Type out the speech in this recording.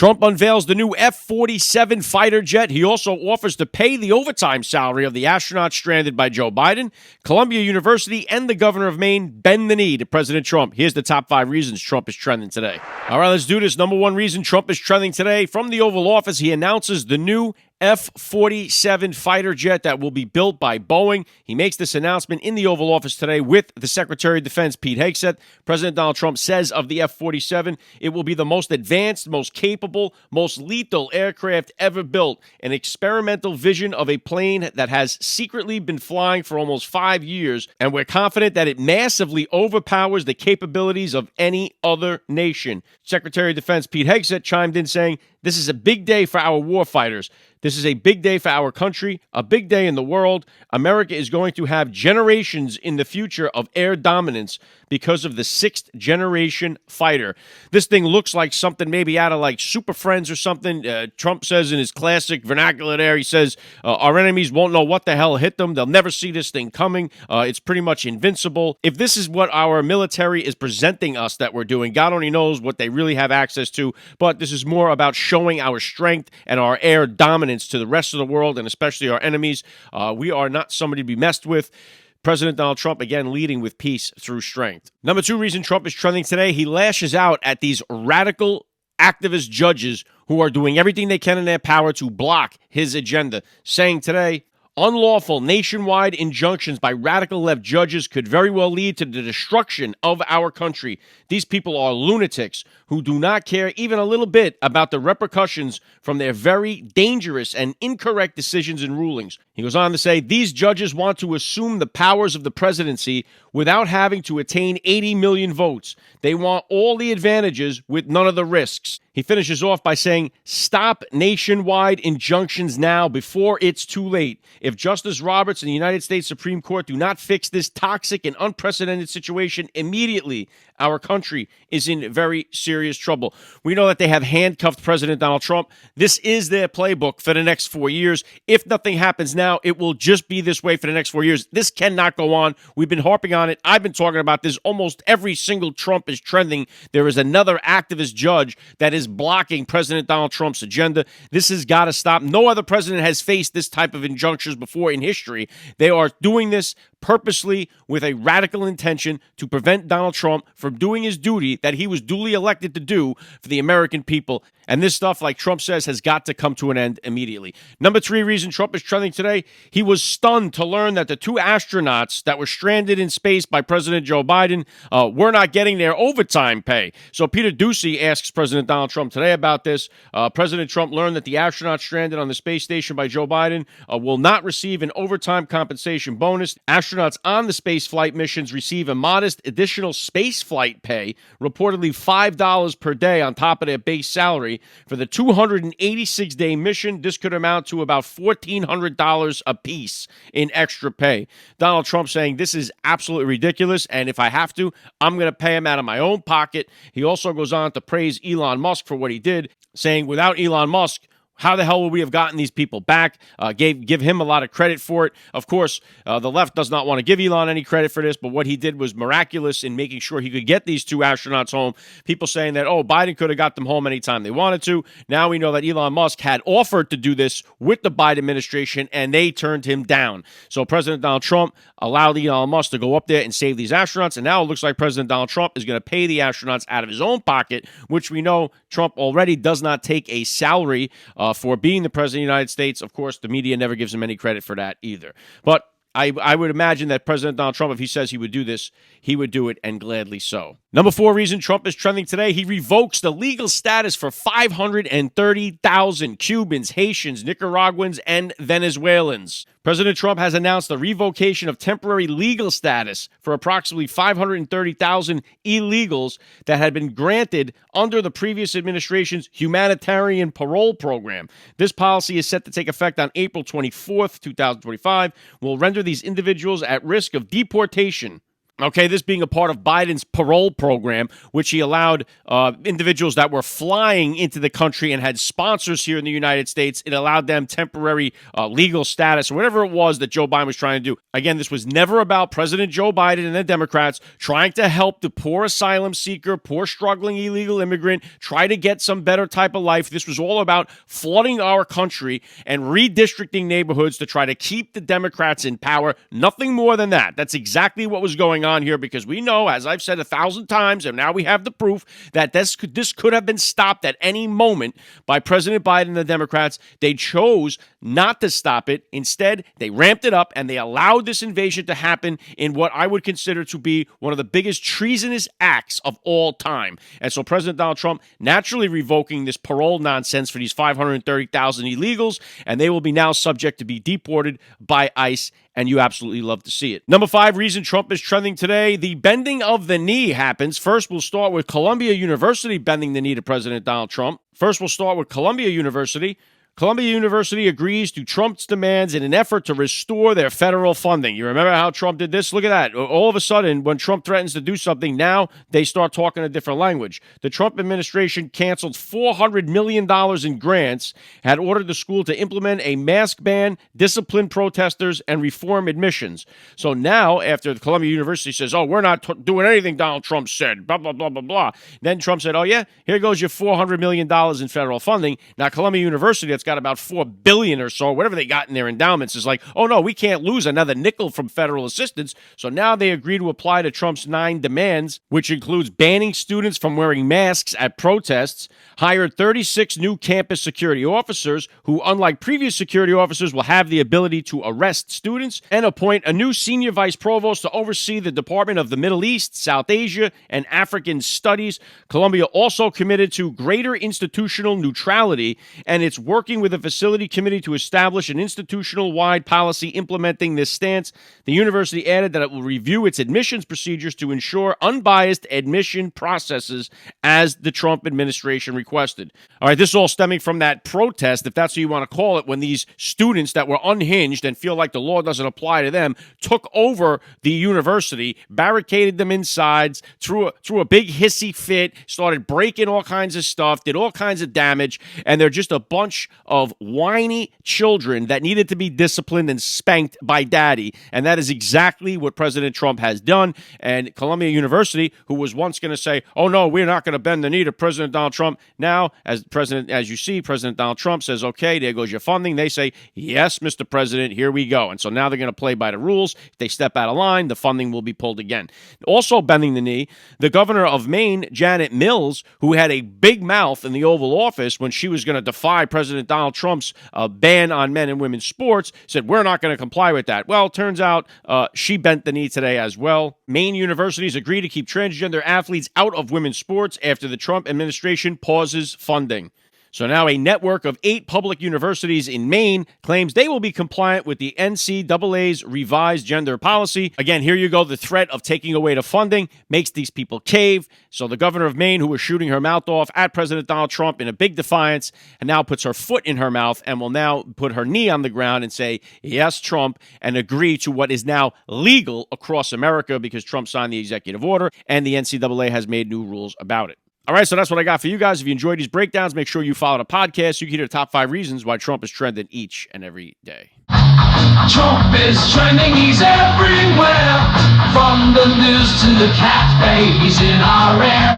Trump unveils the new F-47 fighter jet. He also offers to pay the overtime salary of the astronaut stranded by Joe Biden. Columbia University and the governor of Maine bend the knee to President Trump. Here's the top 5 reasons Trump is trending today. All right, let's do this. Number 1 reason Trump is trending today. From the Oval Office, he announces the new F-47 fighter jet that will be built by Boeing. He makes this announcement in the Oval Office today with the Secretary of Defense, Pete Hegseth. President Donald Trump says of the F-47, it will be the most advanced, most capable, most lethal aircraft ever built, an experimental vision of a plane that has secretly been flying for almost 5 years, and we're confident that it massively overpowers the capabilities of any other nation. Secretary of Defense Pete Hegseth chimed in saying, "This is a big day for our warfighters. This is a big day for our country, a big day in the world. America is going to have generations in the future of air dominance because of the 6th generation fighter." This thing looks like something maybe out of like Super Friends or something. Trump says in his classic vernacular there, he says, our enemies won't know what the hell hit them. They'll never see this thing coming. It's pretty much invincible. If this is what our military is presenting us that we're doing, God only knows what they really have access to. But this is more about showing our strength and our air dominance to the rest of the world, and especially our enemies. We are not somebody to be messed with. President Donald Trump, again, leading with peace through strength. Number 2 reason Trump is trending today, he lashes out at these radical activist judges who are doing everything they can in their power to block his agenda, saying today, unlawful nationwide injunctions by radical left judges could very well lead to the destruction of our country. These people are lunatics who do not care even a little bit about the repercussions from their very dangerous and incorrect decisions and rulings. He goes on to say, these judges want to assume the powers of the presidency without having to attain 80 million votes. They want all the advantages with none of the risks. He finishes off by saying, stop nationwide injunctions now before it's too late. If Justice Roberts and the United States Supreme Court do not fix this toxic and unprecedented situation immediately, our country is in very serious trouble. We know that they have handcuffed President Donald Trump. This is their playbook for the next 4 years. If nothing happens now, it will just be this way for the next 4 years. This cannot go on. We've been harping on it. I've been talking about this. Almost every single Trump is trending. There is another activist judge that is blocking President Donald Trump's agenda. This has got to stop. No other president has faced this type of injunctions before in history. They are doing this purposely with a radical intention to prevent Donald Trump from doing his duty that he was duly elected to do for the American people. And this stuff, like Trump says, has got to come to an end immediately. Number 3 reason Trump is trending today, he was stunned to learn that the 2 astronauts that were stranded in space by President Joe Biden were not getting their overtime pay. So Peter Doocy asks President Donald Trump today about this. President Trump learned that the astronauts stranded on the space station by Joe Biden will not receive an overtime compensation bonus. Astronauts on the space flight missions receive a modest additional space flight pay, reportedly $5 per day on top of their base salary. For the 286-day mission, this could amount to about $1,400 apiece in extra pay. Donald Trump saying this is absolutely ridiculous, and if I have to, I'm going to pay him out of my own pocket. He also goes on to praise Elon Musk for what he did, saying without Elon Musk, how the hell would we have gotten these people back? Give him a lot of credit for it. Of course, the left does not want to give Elon any credit for this, but what he did was miraculous in making sure he could get these 2 astronauts home. People saying that, Biden could have got them home anytime they wanted to. Now we know that Elon Musk had offered to do this with the Biden administration, and they turned him down. So President Donald Trump allowed Elon Musk to go up there and save these astronauts, and now it looks like President Donald Trump is going to pay the astronauts out of his own pocket, which we know Trump already does not take a salary for being the president of the United States. Of course, the media never gives him any credit for that either. But I would imagine that President Donald Trump, if he says he would do this, he would do it, and gladly so. Number 4 reason Trump is trending today, he revokes the legal status for 530,000 Cubans, Haitians, Nicaraguans, and Venezuelans. President Trump has announced the revocation of temporary legal status for approximately 530,000 illegals that had been granted under the previous administration's humanitarian parole program. This policy is set to take effect on April 24th, 2025, will render these individuals at risk of deportation Okay, this being a part of Biden's parole program, which he allowed individuals that were flying into the country and had sponsors here in the United States. It allowed them temporary legal status or whatever it was that Joe Biden was trying to do. Again, this was never about President Joe Biden and the Democrats trying to help the poor asylum seeker, poor struggling illegal immigrant, try to get some better type of life. This was all about flooding our country and redistricting neighborhoods to try to keep the Democrats in power. Nothing more than that. That's exactly what was going on here, because we know, as I've said 1,000 times, and now we have the proof that this could have been stopped at any moment by President Biden and the Democrats. They chose not to stop it. Instead, they ramped it up and they allowed this invasion to happen in what I would consider to be one of the biggest treasonous acts of all time. And so President Donald Trump naturally revoking this parole nonsense for these 530,000 illegals, and they will be now subject to be deported by ICE, and you absolutely love to see it. Number 5 reason Trump is trending today, the bending of the knee happens. First, we'll start with Columbia University bending the knee to President Donald Trump. Columbia University agrees to Trump's demands in an effort to restore their federal funding. You remember how Trump did this? Look at that. All of a sudden, when Trump threatens to do something, now they start talking a different language. The Trump administration canceled $400 million in grants, had ordered the school to implement a mask ban, discipline protesters, and reform admissions. So now, after Columbia University says, oh, we're not doing anything Donald Trump said, blah, blah, blah, blah, blah. Then Trump said, oh, yeah, here goes your $400 million in federal funding. Now, Columbia University, that's got about $4 billion or so, whatever they got in their endowments, is like, oh no, we can't lose another nickel from federal assistance. So now they agree to apply to Trump's 9 demands, which includes banning students from wearing masks at protests, hired 36 new campus security officers who, unlike previous security officers, will have the ability to arrest students, and appoint a new senior vice provost to oversee the Department of the Middle East, South Asia, and African Studies. Columbia also committed to greater institutional neutrality, and it's working with a facility committee to establish an institutional-wide policy implementing this stance. The university added that it will review its admissions procedures to ensure unbiased admission processes as the Trump administration requested. All right, this is all stemming from that protest, if that's what you want to call it, when these students that were unhinged and feel like the law doesn't apply to them took over the university, barricaded them inside, threw a big hissy fit, started breaking all kinds of stuff, did all kinds of damage, and they're just a bunch of whiny children that needed to be disciplined and spanked by daddy. And that is exactly what President Trump has done. And Columbia University, who was once going to say, oh no, we're not going to bend the knee to President Donald Trump. Now, as you see, President Donald Trump says, okay, there goes your funding. They say, yes, Mr. President, here we go. And so now they're going to play by the rules. If they step out of line, the funding will be pulled again. Also bending the knee, the governor of Maine, Janet Mills, who had a big mouth in the Oval Office when she was going to defy President Donald Trump's ban on men and women's sports, said, we're not going to comply with that. Well, turns out she bent the knee today as well. Maine universities agree to keep transgender athletes out of women's sports after the Trump administration pauses funding. So now a network of 8 public universities in Maine claims they will be compliant with the NCAA's revised gender policy. Again, here you go. The threat of taking away the funding makes these people cave. So the governor of Maine, who was shooting her mouth off at President Donald Trump in a big defiance, and now puts her foot in her mouth and will now put her knee on the ground and say, yes, Trump, and agree to what is now legal across America because Trump signed the executive order and the NCAA has made new rules about it. All right, so that's what I got for you guys. If you enjoyed these breakdowns, make sure you follow the podcast. You can hear the top 5 reasons why Trump is trending each and every day. Trump is trending, he's everywhere. From the news to the cat babies in our air.